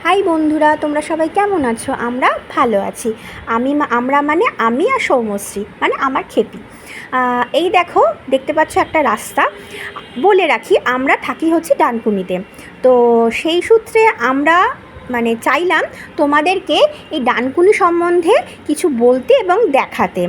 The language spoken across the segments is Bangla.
হাই বন্ধুরা, তোমরা সবাই কেমন আছো? আমরা ভালো আছি। আমরা মানে আমি আর সৌমশ্রী মানে আমার খেপি। এই দেখো, দেখতে পাচ্ছ একটা রাস্তা। বলে রাখি, আমরা থাকি হচ্ছে ডানকুনিতে। তো সেই সূত্রে আমরা মানে চাইলাম তোমাদেরকে এই ডানকুনি সম্বন্ধে কিছু বলতে এবং দেখাতে।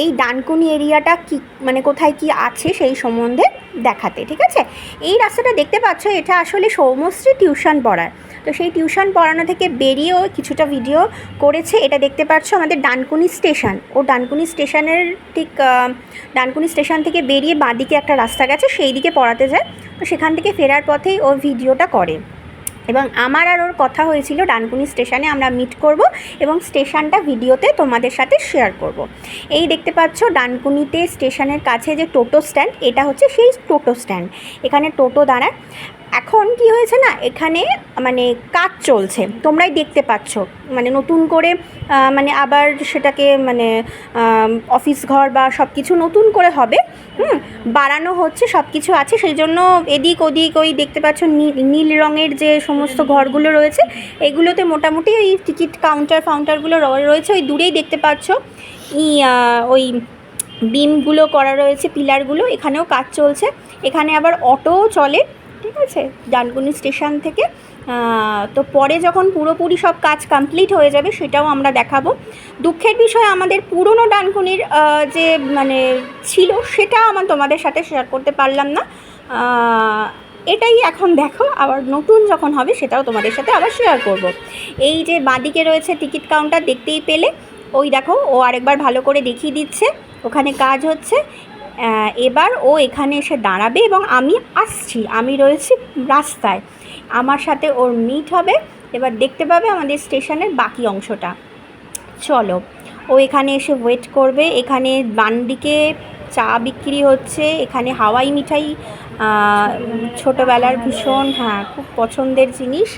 এই ডানকুনি এরিয়াটা কি মানে কোথায় কি আছে সেই সম্বন্ধে দেখাতে, ঠিক আছে? এই রাস্তাটা দেখতে পাচ্ছ, এটা আসলে সৌমশ্রী টিউশন পড়ায়। তো সেই টিউশন পড়ানো থেকে বেরিয়েও কিছুটা ভিডিও করেছে। এটা দেখতে পাচ্ছ আমাদের ডানকুনি স্টেশন। ও ডানকুনি স্টেশনের ঠিক ডানকুনি স্টেশন থেকে বেরিয়ে বাঁদিকে একটা রাস্তা গেছে, সেই দিকে পড়াতে যায়। তো সেখান থেকে ফেরার পথেই ও ভিডিওটা করে এবং আমার আর ওর কথা হয়েছিল ডানকুনি স্টেশনে আমরা মিট করব এবং স্টেশনটা ভিডিওতে তোমাদের সাথে শেয়ার করব। এই দেখতে পাচ্ছ ডানকুনিতে স্টেশনের কাছে যে টোটো স্ট্যান্ড, এটা হচ্ছে সেই টোটো স্ট্যান্ড। এখানে টোটো দাঁড়ায়। এখন কি হয়েছে না, এখানে মানে কাজ চলছে, তোমরাই দেখতে পাচ্ছ। মানে নতুন করে মানে আবার সেটাকে মানে অফিস ঘর বা সব কিছু নতুন করে হবে, বাড়ানো হচ্ছে, সব কিছু আছে। সেই জন্য এদিক ওদিক ওই দেখতে পাচ্ছ নীল রঙের যে সমস্ত ঘরগুলো রয়েছে, এগুলোতে মোটামুটি ওই টিকিট ফাউন্টারগুলো রয়েছে। ওই দূরেই দেখতে পাচ্ছ ওই বিমগুলো করা রয়েছে, পিলারগুলো, এখানেও কাজ চলছে। এখানে আবার অটোও চলে, ঠিক আছে, ডানকুনি স্টেশন থেকে। তো পরে যখন পুরোপুরি সব কাজ কমপ্লিট হয়ে যাবে সেটাও আমরা দেখাবো। দুঃখের বিষয়, আমাদের পুরনো ডানকুনির যে মানে ছিল সেটা আমার তোমাদের সাথে শেয়ার করতে পারলাম না। এটাই এখন দেখো, আবার নতুন যখন হবে সেটাও তোমাদের সাথে আবার শেয়ার করব। এই যে বাঁদিকে রয়েছে টিকিট কাউন্টার, দেখতেই পেলে। ওই দেখো, ও আরেকবার ভালো করে দেখিয়ে দিচ্ছে, ওখানে কাজ হচ্ছে। এবার ও এখানে এসে দাঁড়াবে এবং আমি আসছি, আমি রয়েছি রাস্তায়, আমার সাথে ওর মিট হবে। এবার দেখতে পাবে আমাদের স্টেশনের বাকি অংশটা। চলো, ও এখানে এসে ওয়েট করবে। এখানে বানদিকে চা বিক্রি হচ্ছে, এখানে হাওয়াই মিঠাই, ছোটোবেলার ভীষণ খুব পছন্দের জিনিস,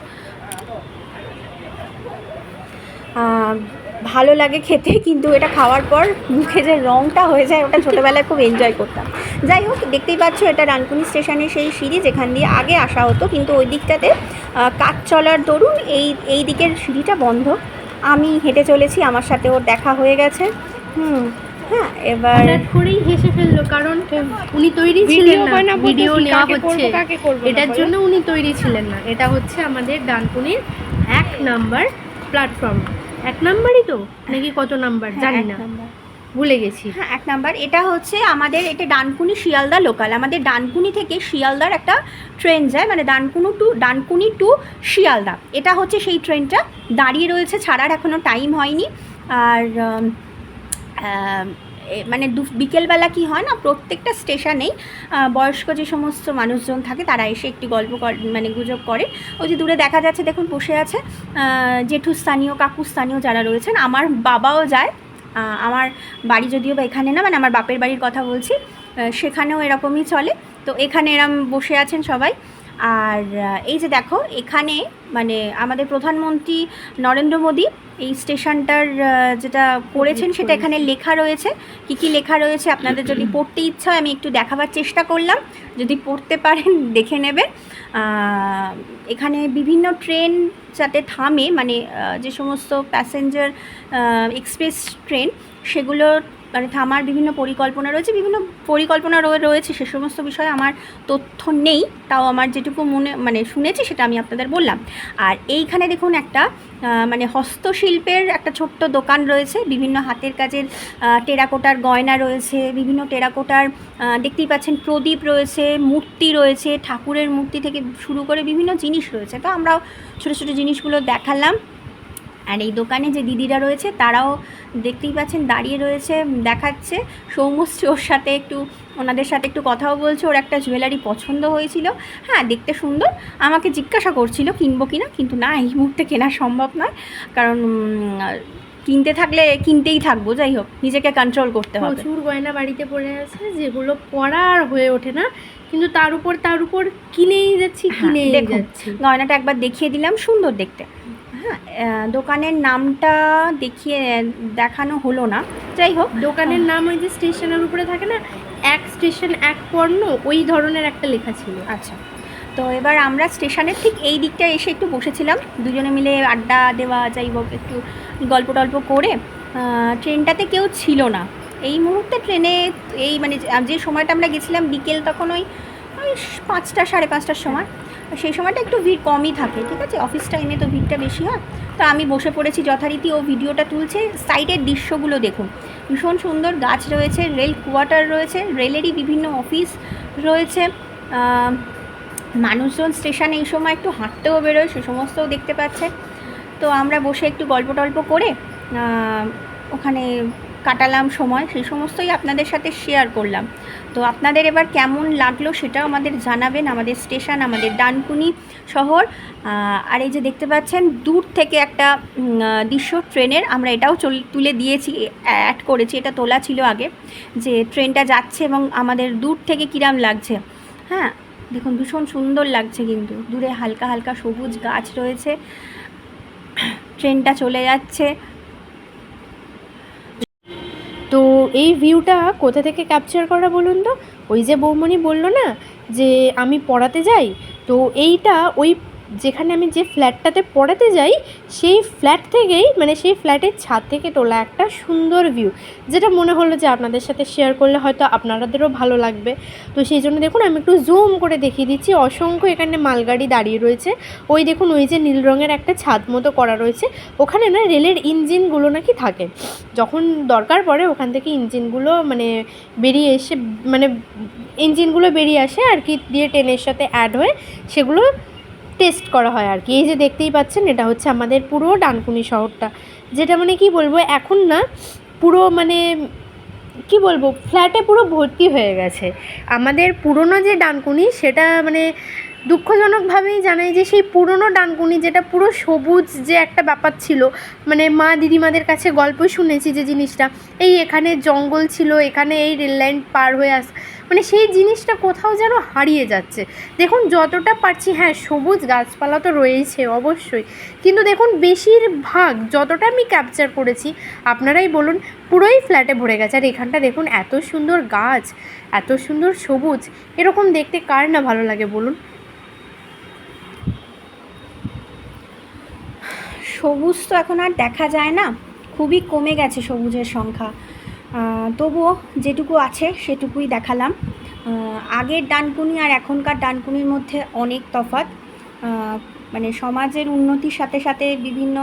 ভালো লাগে খেতে, কিন্তু এটা খাওয়ার পর মুখে যে রঙটা হয়ে যায় ওটা ছোটোবেলায় খুব এনজয় করতাম। যাই হোক, দেখতেই পাচ্ছ এটা ডানকুনি স্টেশনের সেই সিঁড়ি যেখান দিয়ে আগে আসা হতো, কিন্তু ওই দিকটাতে কাজ চলার দরুন এই দিকের সিঁড়িটা বন্ধ। আমি হেঁটে চলেছি, আমার সাথে ওর দেখা হয়ে গেছে। হ্যাঁ, এবার করেই হেসে ফেললো, কারণ উনি তৈরি ছিলেন না ভিডিও নেওয়া হচ্ছে এটার জন্য, উনি তৈরি ছিলেন না। এটা হচ্ছে আমাদের ডানকুনির 1 নাম্বার প্ল্যাটফর্ম। 1 নাম্বারই তো নাকি কত নাম্বার জানি না, ভুলে গেছি। 1 নাম্বার। এটা হচ্ছে আমাদের, এটা ডানকুনি শিয়ালদা লোকাল। আমাদের ডানকুনি থেকে শিয়ালদার একটা ট্রেন যায়, মানে ডানকুনি টু শিয়ালদা। এটা হচ্ছে সেই ট্রেনটা দাঁড়িয়ে রয়েছে, ছাড়ার এখনও টাইম হয়নি। আর মানে বিকেলবেলা কি হয় না, প্রত্যেকটা স্টেশনেই বয়স্ক যে সমস্ত মানুষজন থাকে তারা এসে একটি গল্প মানে গুজব করে। ওই যে দূরে দেখা যাচ্ছে, দেখুন বসে আছে জেঠু স্থানীয়, কাকু স্থানীয় যারা রয়েছেন। আমার বাবাও যায়, আমার বাড়ি যদিও বা এখানে না, মানে আমার বাপের বাড়ির কথা বলছি, সেখানেও এরকমই চলে। তো এখানে এরম বসে আছেন সবাই। আর এই যে দেখো, এখানে মানে আমাদের প্রধানমন্ত্রী নরেন্দ্র মোদী এই স্টেশনটার যেটা করেছেন সেটা এখানে লেখা রয়েছে। কি লেখা রয়েছে আপনাদের যদি পড়তে ইচ্ছা হয় আমি একটু দেখাবার চেষ্টা করলাম, যদি পড়তে পারেন দেখে নেবে। এখানে বিভিন্ন ট্রেন যাতে থামে, মানে যে সমস্ত প্যাসেঞ্জার এক্সপ্রেস ট্রেন, সেগুলো মানে থামার বিভিন্ন পরিকল্পনা রয়েছে। সে সমস্ত বিষয়ে আমার তথ্য নেই, তাও আমার যেটুকু মানে শুনেছি সেটা আমি আপনাদের বললাম। আর এইখানে দেখুন একটা মানে হস্তশিল্পের একটা ছোট্ট দোকান রয়েছে, বিভিন্ন হাতের কাজের টেরাকোটার গয়না রয়েছে, বিভিন্ন টেরাকোটার দেখতেই পাচ্ছেন প্রদীপ রয়েছে, মূর্তি রয়েছে, ঠাকুরের মূর্তি থেকে শুরু করে বিভিন্ন জিনিস রয়েছে। তো আমরাও ছোটো ছোটো জিনিসগুলো দেখালাম। আর এই দোকানে যে দিদিরা রয়েছে তারাও দেখতেই পাচ্ছেন দাঁড়িয়ে রয়েছে, দেখাচ্ছে। সৌমশ্রী ওনাদের সাথে একটু কথাও বলছে। ওর একটা জুয়েলারি পছন্দ হয়েছিল, দেখতে সুন্দর, আমাকে জিজ্ঞাসা করছিল কিনবো কিনা, কিন্তু না, এই মুহূর্তে কেনা সম্ভব নয়, কারণ কিনতে থাকলে কিনতেই থাকবো। যাই হোক, নিজেকে কন্ট্রোল করতে হবে। প্রচুর গয়না বাড়িতে পড়ে আছে যেগুলো পরার হয়ে ওঠে না, কিন্তু তার উপর কিনেই যাচ্ছি। গয়নাটা একবার দেখিয়ে দিলাম, সুন্দর দেখতে। দোকানের নামটা দেখানো হলো না। যাই হোক, দোকানের নাম ওই যে স্টেশনের উপরে থাকে না, 1 স্টেশন 1 পণ্য, ওই ধরনের একটা লেখা ছিল। আচ্ছা, তো এবার আমরা স্টেশনের ঠিক এই দিকটা এসে একটু বসেছিলাম, দুজনে মিলে আড্ডা দেওয়া, যাই হোক একটু গল্প টল্প করে। ট্রেনটাতে কেউ ছিল না এই মুহূর্তে। ট্রেনে এই মানে যে সময়টা আমরা গেছিলাম বিকেল, তখন ওই 5টা 5:30টার সময়। সেই সময়টা একটু ভিড় কমই থাকে, ঠিক আছে, অফিস টাইমে তো ভিড়টা বেশি হয়। তো আমি বসে পড়েছি যথারীতি, ও ভিডিওটা তুলছে। সাইডের দৃশ্যগুলো দেখুন, ভীষণ সুন্দর গাছ রয়েছে, রেল কোয়ার্টার রয়েছে, রেলেরই বিভিন্ন অফিস রয়েছে। মানুষজন স্টেশনে এই সময় একটু হাঁটতেও বেরোয়, সে সমস্তও দেখতে পাচ্ছে। তো আমরা বসে একটু গল্প টল্প করে ওখানে কাটালাম সময়, সেই সমস্তই আপনাদের সাথে শেয়ার করলাম। তো আপনাদের এবার কেমন লাগলো সেটাও আমাদের জানাবেন। আমাদের স্টেশন, আমাদের ডানকুনি শহর। আর এই যে দেখতে পাচ্ছেন দূর থেকে একটা দৃশ্য ট্রেনের, আমরা এটাও তুলে দিয়েছি, অ্যাড করেছি, এটা তোলা ছিল আগে, যে ট্রেনটা যাচ্ছে এবং আমাদের দূর থেকে কিরাম লাগছে। হ্যাঁ, দেখুন ভীষণ সুন্দর লাগছে, কিন্তু দূরে হালকা হালকা সবুজ গাছ রয়েছে, ট্রেনটা চলে যাচ্ছে। তো এই ভিউটা কোথা থেকে ক্যাপচার করা বলুন তো? ওই যে বৌমণি বললো না যে আমি পড়াতে যাই, তো এইটা ওই যেখানে আমি যে ফ্ল্যাটটাতে পড়াতে যাই সেই ফ্ল্যাট থেকেই, মানে সেই ফ্ল্যাটের ছাদ থেকে তোলা একটা সুন্দর ভিউ, যেটা মনে হলো যে আপনাদের সাথে শেয়ার করলে হয়তো আপনাদেরও ভালো লাগবে। তো সেই জন্য দেখুন আমি একটু জুম করে দেখিয়ে দিচ্ছি। অসংখ্য এখানে মালগাড়ি দাঁড়িয়ে রয়েছে। ওই দেখুন ওই যে নীল রঙের একটা ছাদ মতো করা রয়েছে, ওখানে না রেলের ইঞ্জিনগুলো নাকি থাকে। যখন দরকার পড়ে ওখান থেকে ইঞ্জিনগুলো মানে বেরিয়ে এসে, মানে ইঞ্জিনগুলো বেরিয়ে আসে আর কি, দিয়ে ট্রেনের সাথে অ্যাড হয়ে সেগুলো টেস্ট করা হয় আর কি। এই যে দেখতেই পাচ্ছেন এটা হচ্ছে আমাদের পুরো ডানকুনি শহরটা, যেটা মানে কি বলবো, এখন না পুরো মানে কি বলবো, ফ্ল্যাটে পুরো ভর্তি হয়ে গেছে। আমাদের পুরনো যে ডানকুনি সেটা মানে দুঃখজনকভাবেই জানাই যে সেই পুরনো ডানকুনি, যেটা পুরো সবুজ যে একটা ব্যাপার ছিল, মানে মা দিদিমাদের কাছে গল্প শুনেছি যে জিনিসটা, এই এখানে জঙ্গল ছিল, এখানে এই রেল লাইন পার হয়ে মানে সেই জিনিসটা কোথাও যেন হারিয়ে যাচ্ছে। দেখুন যতটা পারছি, হ্যাঁ সবুজ গাছপালা তো রয়েছে অবশ্যই, কিন্তু দেখুন বেশিরভাগ যতটা আমি ক্যাপচার করেছি, আপনারাই বলুন, পুরোই ফ্ল্যাটে ভরে গেছে। আর এখানটা দেখুন এত সুন্দর গাছ, এত সুন্দর সবুজ, এরকম দেখতে কার না ভালো লাগে বলুন? সবুজ তো এখন আর দেখা যায় না, খুবই কমে গেছে সবুজের সংখ্যা। তবুও যেটুকু আছে সেটুকুই দেখালাম। আগের ডানকুনি আর এখনকার ডানকুনির মধ্যে অনেক তফাৎ। মানে সমাজের উন্নতির সাথে সাথে বিভিন্ন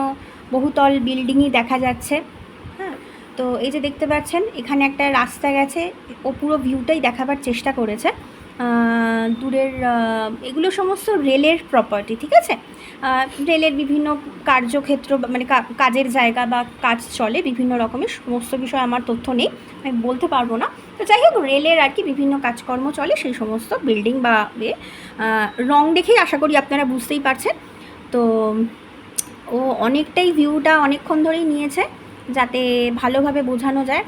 বহুতল বিল্ডিংই দেখা যাচ্ছে। হ্যাঁ, তো এই যে দেখতে পাচ্ছেন এখানে একটা রাস্তা গেছে, ও পুরো ভিউটাই দেখাবার চেষ্টা করেছে। দূরের এগুলো সমস্ত রেলের প্রপার্টি, ঠিক আছে। রেলের বিভিন্ন কার্যক্ষেত্র, মানে কাজের জায়গা বা কাজ চলে বিভিন্ন রকমের, সমস্ত বিষয় আমার তথ্য নেই, আমি বলতে পারবো না। তো যাই হোক, রেলের আর কি বিভিন্ন কাজকর্ম চলে, সেই সমস্ত বিল্ডিং বা রং দেখেই আশা করি আপনারা বুঝতেই পারছেন। তো ও অনেকটাই ভিউটা অনেকক্ষণ ধরেই নিয়েছে যাতে ভালোভাবে বোঝানো যায়।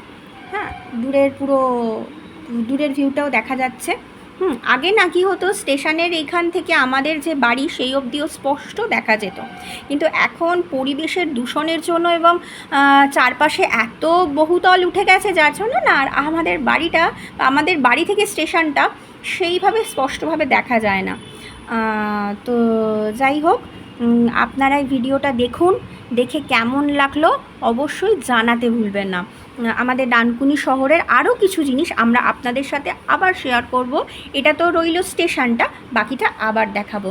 হ্যাঁ, দূরের ভিউটাও দেখা যাচ্ছে। আগে না কি হতো, স্টেশনের এইখান থেকে আমাদের যে বাড়ি সেই অবধিও স্পষ্ট দেখা যেত, কিন্তু এখন পরিবেশের দূষণের জন্য এবং চারপাশে এত বহুতল উঠে গেছে, যার জন্য না আর আমাদের বাড়িটা, আমাদের বাড়ি থেকে স্টেশনটা সেইভাবে স্পষ্টভাবে দেখা যায় না। তো যাই হোক, আপনারা এই ভিডিওটা দেখুন, দেখে কেমন লাগলো অবশ্যই জানাতে ভুলবেন না। আমাদের ডানকুনি শহরের আরও কিছু জিনিস আমরা আপনাদের সাথে আবার শেয়ার করব। এটা তো রইল স্টেশনটা, বাকিটা আবার দেখাবো।